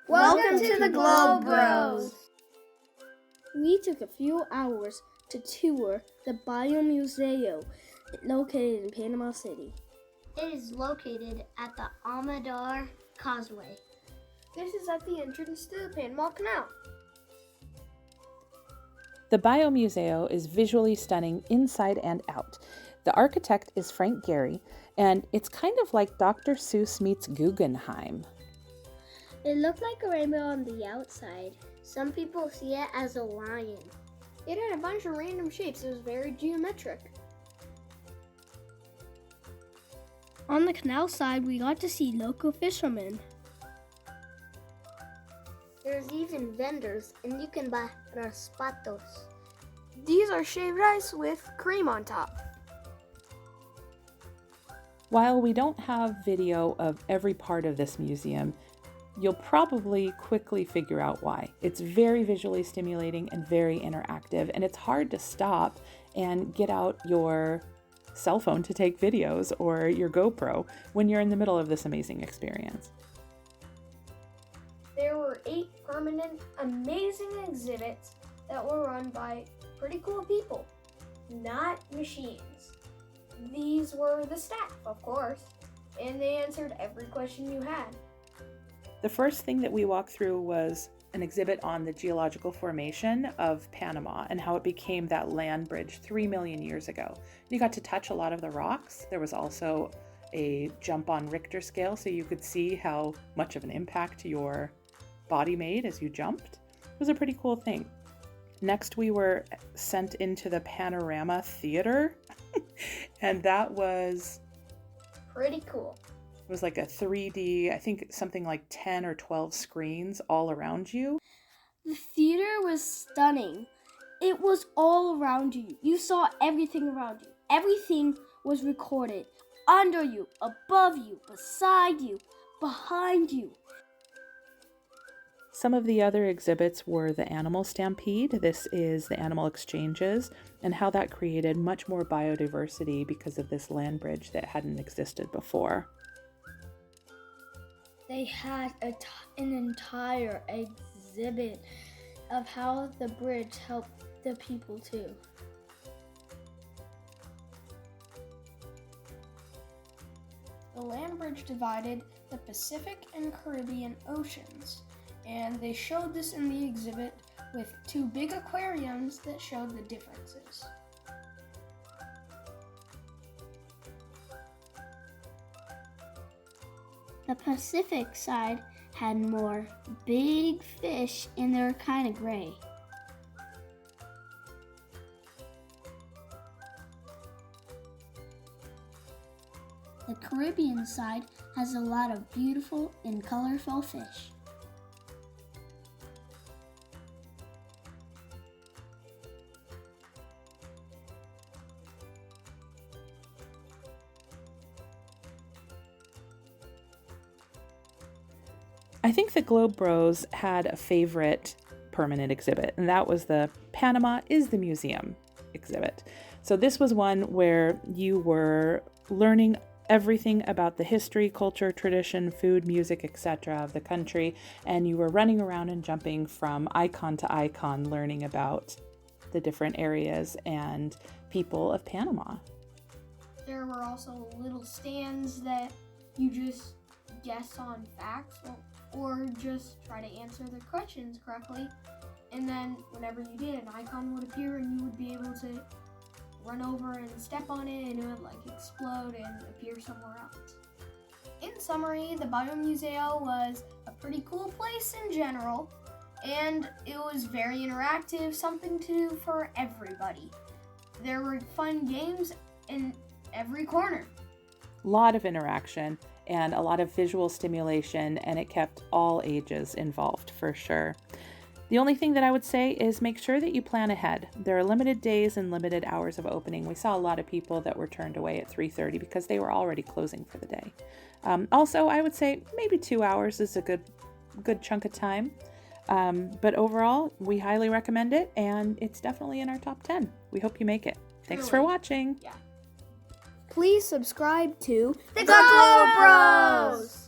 Welcome to the Globe Bros. We took a few hours to tour the Museo located in Panama City. It is located at the Amador Causeway. This is at the entrance to the Panama Canal. The Museo is visually stunning inside and out. The architect is Frank Gehry, and it's kind of like Dr. Seuss meets Guggenheim. It looked like a rainbow on the outside. Some people see it as a lion. It had a bunch of random shapes. It was very geometric. On the canal side, we got to see local fishermen. There's even vendors, and you can buy raspatos. These are shaved ice with cream on top. While we don't have video of every part of this museum, you'll probably quickly figure out why. It's very visually stimulating and very interactive, and it's hard to stop and get out your cell phone to take videos or your GoPro when you're in the middle of this amazing experience. There were 8 permanent, amazing exhibits that were run by pretty cool people, not machines. These were the staff, of course, and they answered every question you had. The first thing that we walked through was an exhibit on the geological formation of Panama and how it became that land bridge 3 million years ago. You got to touch a lot of the rocks. There was also a jump on Richter scale, so you could see how much of an impact your body made as you jumped. It was a pretty cool thing. Next, we were sent into the Panorama Theater, and that was Pretty cool. It was like a 3D, I think something like 10 or 12 screens all around you. The theater was stunning. It was all around you. You saw everything around you. Everything was recorded. Under you, above you, beside you, behind you. Some of the other exhibits were the animal stampede. This is the animal exchanges and how that created much more biodiversity because of this land bridge that hadn't existed before. They had an entire exhibit of how the bridge helped the people too. The land bridge divided the Pacific and Caribbean oceans, and they showed this in the exhibit with 2 big aquariums that showed the differences. The Pacific side had more big fish, and they were kind of gray. The Caribbean side has a lot of beautiful and colorful fish. I think the Globe Bros had a favorite permanent exhibit, and that was the Panama is the Museum exhibit. So this was one where you were learning everything about the history, culture, tradition, food, music, etc. of the country, and you were running around and jumping from icon to icon, learning about the different areas and people of Panama. There were also little stands that you just guess on facts or just try to answer the questions correctly. And then whenever you did, an icon would appear and you would be able to run over and step on it and it would explode and appear somewhere else. In summary, the Museo was a pretty cool place in general, and it was very interactive, something to do for everybody. There were fun games in every corner. A lot of interaction and a lot of visual stimulation, and it kept all ages involved for sure. The only thing that I would say is make sure that you plan ahead. There are limited days and limited hours of opening. We saw a lot of people that were turned away at 3:30 because they were already closing for the day. Also, I would say maybe 2 hours is a good chunk of time. But overall, we highly recommend it, and it's definitely in our top 10. We hope you make it. Thanks for watching. Yeah. Please subscribe to The Globe Bros!